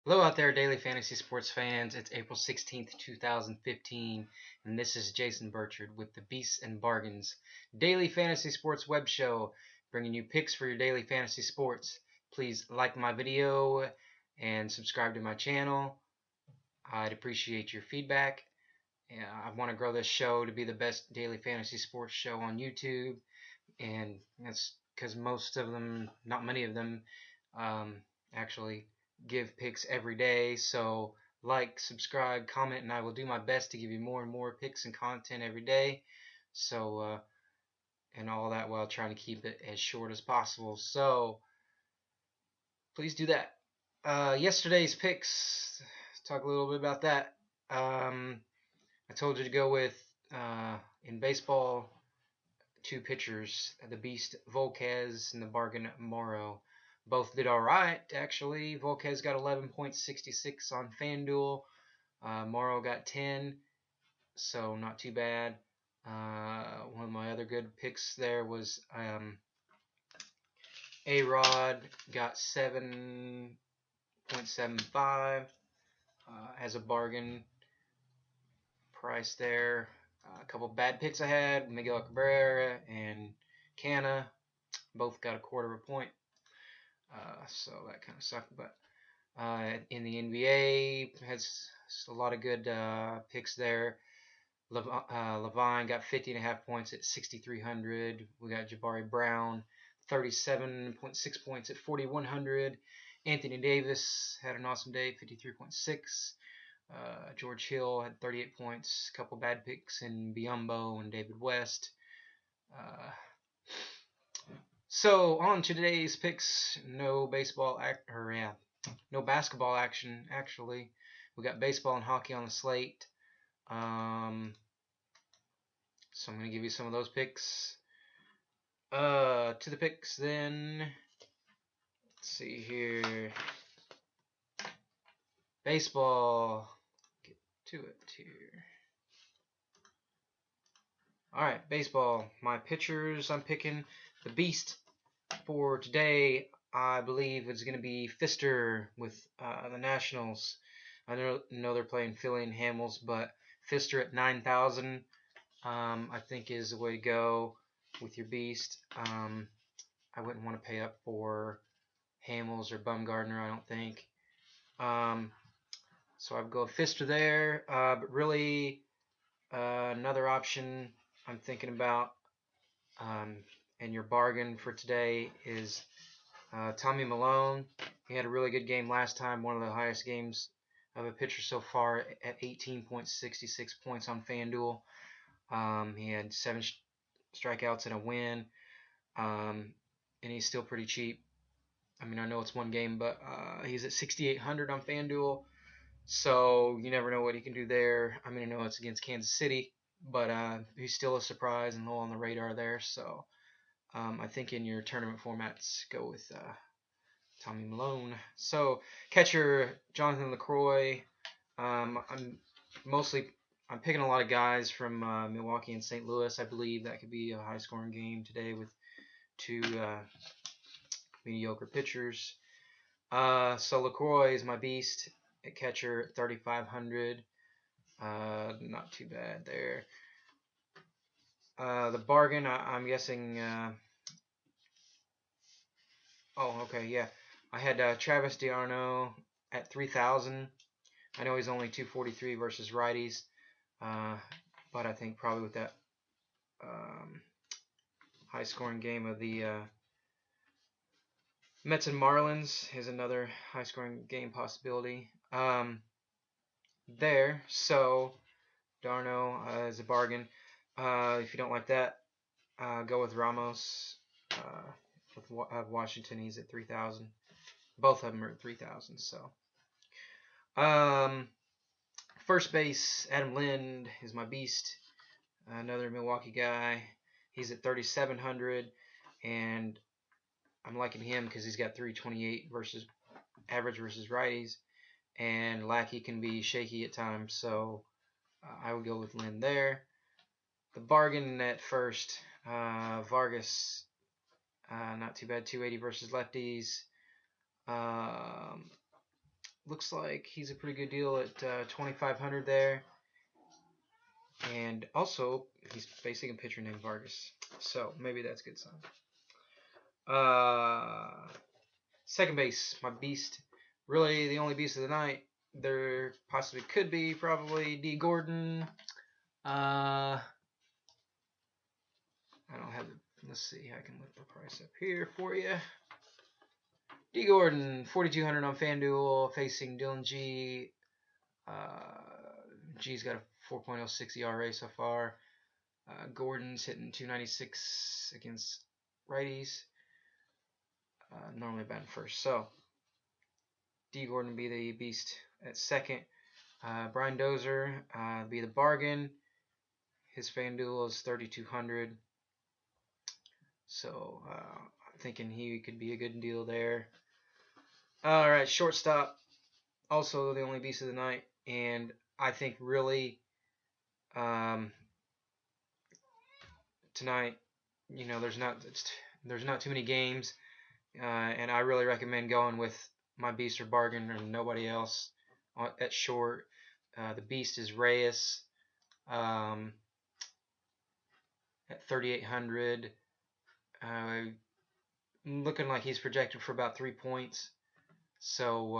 Hello out there, daily fantasy sports fans. It's April 16th, 2015, and this is Jason Burchard with the Beasts and Bargains daily fantasy sports web show, bringing you picks for your daily fantasy sports. Please like my video and subscribe to my channel. I'd appreciate your feedback. I want to grow this show to be the best daily fantasy sports show on YouTube, and that's because most of them, not many of them, um, actually give picks every day. So like, subscribe, comment, and I will do my best to give you more and more picks and content every day. So and all that while trying to keep it as short as possible. So please do that. Yesterday's picks. Let's talk a little bit about that. I told you to go with in baseball two pitchers, the Beast Volquez and the Bargain Morrow. Both did all right, actually. Volquez got 11.66 on FanDuel. Morrow got 10, so not too bad. One of my other good picks there was A-Rod, got 7.75 as a bargain price there. A couple bad picks I had, Miguel Cabrera and Canna, both got a quarter of a point. So that kind of sucked. But in the NBA, has a lot of good picks there. Levine got 50.5 points at 6,300. We got Jabari Brown, 37.6 points at 4,100. Anthony Davis had an awesome day, 53.6. George Hill had 38 points. A couple bad picks in Biombo and David West. So on to today's picks. No no basketball action actually. We got baseball and hockey on the slate. So I'm gonna give you some of those picks. To the picks then. Let's see here. Baseball. Get to it here. All right, baseball. My pitchers I'm picking. The Beast for today, I believe, is going to be Fister with the Nationals. I know they're playing Philly and Hamels, but Fister at 9,000, I think is the way to go with your Beast. I wouldn't want to pay up for Hamels or Bumgardner, I don't think. So I'd go Fister there. But really, another option I'm thinking about, and your bargain for today is Tommy Malone. He had a really good game last time, one of the highest games of a pitcher so far at 18.66 points on FanDuel. He had 7 strikeouts and a win, and he's still pretty cheap. I mean, I know it's one game, but he's at 6,800 on FanDuel, so you never know what he can do there. I mean, I know it's against Kansas City, but he's still a surprise and low on the radar there. So I think in your tournament formats, go with Tommy Malone. So catcher Jonathan LaCroix. I'm picking a lot of guys from Milwaukee and St. Louis. I believe that could be a high-scoring game today with two mediocre pitchers. So LaCroix is my beast at catcher at 3,500. Not too bad there. The bargain, I'm guessing. Oh, okay, yeah. I had Travis d'Arnaud at 3,000. I know he's only 243 versus righties, but I think probably with that high-scoring game of the Mets and Marlins is another high-scoring game possibility there. So d'Arnaud is a bargain. If you don't like that, go with Ramos. With Washington, he's at 3,000. Both of them are at 3,000. So, first base, Adam Lind is my beast. Another Milwaukee guy. He's at 3,700, and I'm liking him because he's got 328 versus average versus righties, and Lackey can be shaky at times. So I would go with Lind there. The bargain at first, Vargas. Not too bad, 280 versus lefties. looks like he's a pretty good deal at 2,500 there. And also, he's facing a pitcher named Vargas. So maybe that's a good sign. Second base, my beast. Really, the only beast of the night. There possibly could be probably D. Gordon. I don't have the. Let's see. I can look the price up here for you. D. Gordon, 4,200 on FanDuel, facing Dylan G. G's got a 4.06 ERA so far. Gordon's hitting 296 against righties. Normally batting first. So, D. Gordon be the beast at second. Brian Dozier be the bargain. His FanDuel is 3,200. So, I'm thinking he could be a good deal there. All right, shortstop. Also the only beast of the night. And I think really tonight, there's not too many games. And I really recommend going with my beast or bargain or nobody else at short. The beast is Reyes at 3,800. Looking like he's projected for about 3 points. So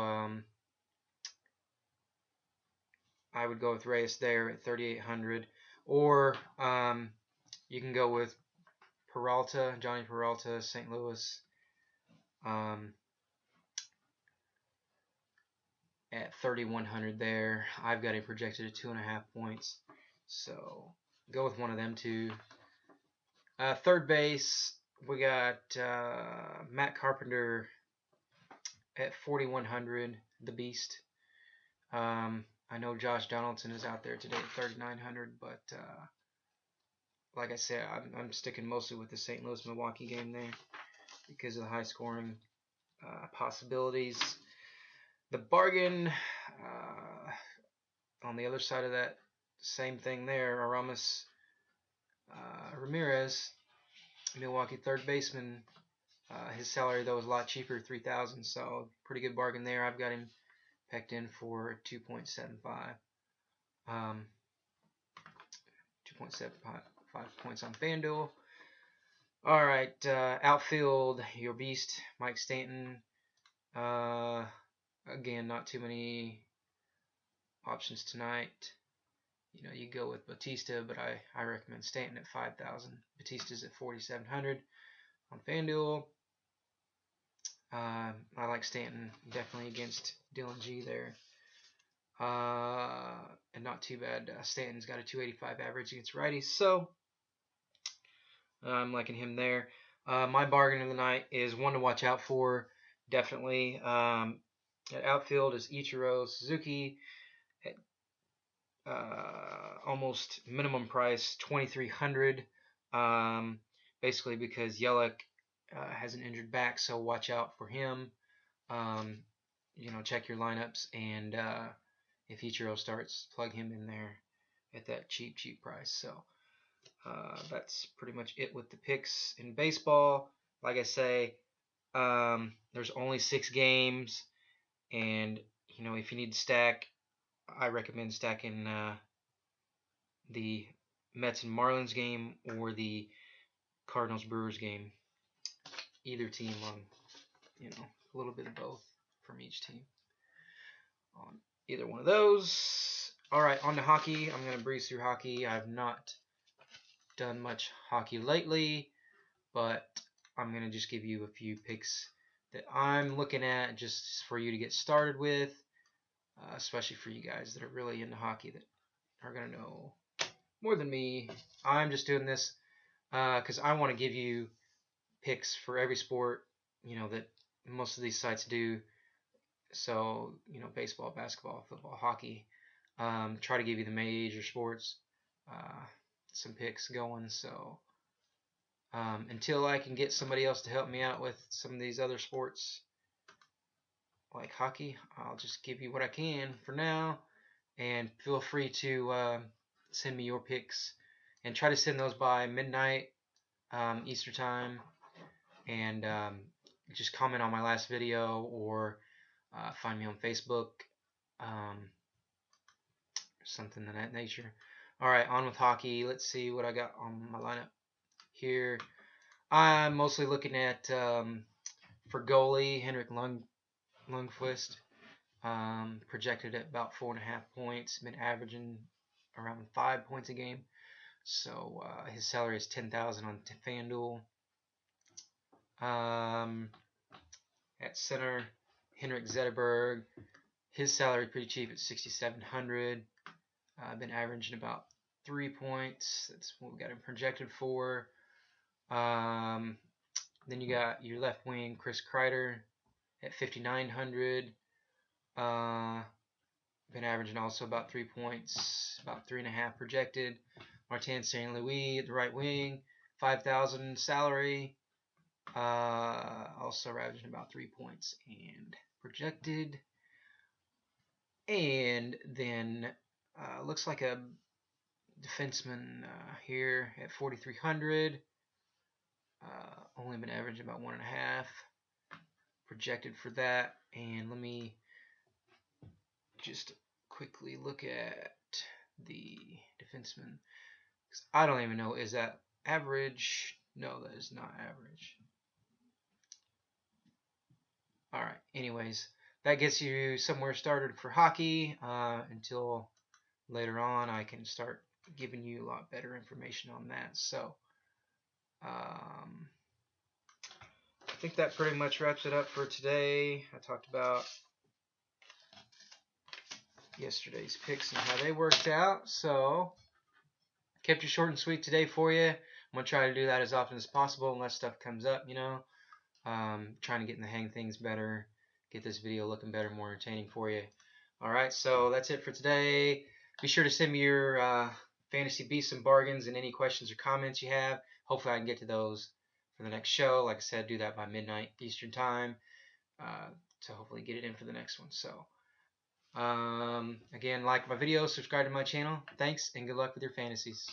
I would go with Reyes there at 3,800. Or you can go with Peralta, Johnny Peralta, St. Louis. At 3,100 there. I've got it projected at 2.5 points. So go with one of them two. Third base, we got Matt Carpenter at 4,100, the beast. I know Josh Donaldson is out there today at 3,900, but like I said, I'm sticking mostly with the St. Louis-Milwaukee game there because of the high scoring possibilities. The bargain on the other side of that, same thing there. Aramis Ramirez, Milwaukee third baseman. His salary though is a lot cheaper, $3,000. So pretty good bargain there. I've got him pegged in for 2.75. 2.75 points on FanDuel. All right, outfield, your beast, Mike Stanton. Again, not too many options tonight. You go with Bautista, but I recommend Stanton at 5,000. Bautista's at 4,700 on FanDuel. I like Stanton definitely against Dylan G there. And not too bad. Stanton's got a 285 average against righties, so I'm liking him there. My bargain of the night is one to watch out for, definitely. At outfield is Ichiro Suzuki at almost minimum price, 2,300. Basically because Yelich has an injured back, so watch out for him. Check your lineups, and if Ichiro starts, plug him in there at that cheap price. So that's pretty much it with the picks in baseball. Like I say, there's only 6 games, and if you need to stack, I recommend stacking the Mets and Marlins game or the Cardinals Brewers game. Either team on, a little bit of both from each team on either one of those. All right, on to hockey. I'm going to breeze through hockey. I've not done much hockey lately, but I'm going to just give you a few picks that I'm looking at just for you to get started with, especially for you guys that are really into hockey that are going to know more than me. I'm just doing this because I want to give you picks for every sport, that most of these sites do. So, baseball, basketball, football, hockey. Try to give you the major sports, some picks going. So, until I can get somebody else to help me out with some of these other sports, like hockey, I'll just give you what I can for now. And feel free to send me your picks. And try to send those by midnight Easter time. And just comment on my last video or Find me on Facebook. Something of that nature. All right, on with hockey. Let's see what I got on my lineup here. I'm mostly looking at for goalie Henrik Lundqvist, projected at about 4.5 points, been averaging around 5 points a game. So his salary is $10,000 on FanDuel. At center, Henrik Zetterberg. His salary pretty cheap at $6,700. Been averaging about 3 points. That's what we got him projected for. Then you got your left wing, Chris Kreider, at $5,900. Been averaging also about 3 points, about 3.5 projected. Martin St. Louis at the right wing, $5,000 salary. Also averaging about 3 points and projected. And then looks like a defenseman here at 4,300. Only been averaging about 1.5 projected for that. And let me just quickly look at the defenseman. I don't even know, is that average? No, that is not average. All right, anyways, that gets you somewhere started for hockey. Until later on I can start giving you a lot better information on that. So I think that pretty much wraps it up for today. I talked about yesterday's picks and how they worked out. So kept it short and sweet today for you. I'm going to try to do that as often as possible unless stuff comes up, you know. Trying to get in the hang of things better, get this video looking better, more entertaining for you. Alright, so that's it for today. Be sure to send me your fantasy beasts and bargains and any questions or comments you have. Hopefully I can get to those for the next show. Like I said, do that by midnight Eastern time to hopefully get it in for the next one. So again, like my video, subscribe to my channel. Thanks, and good luck with your fantasies.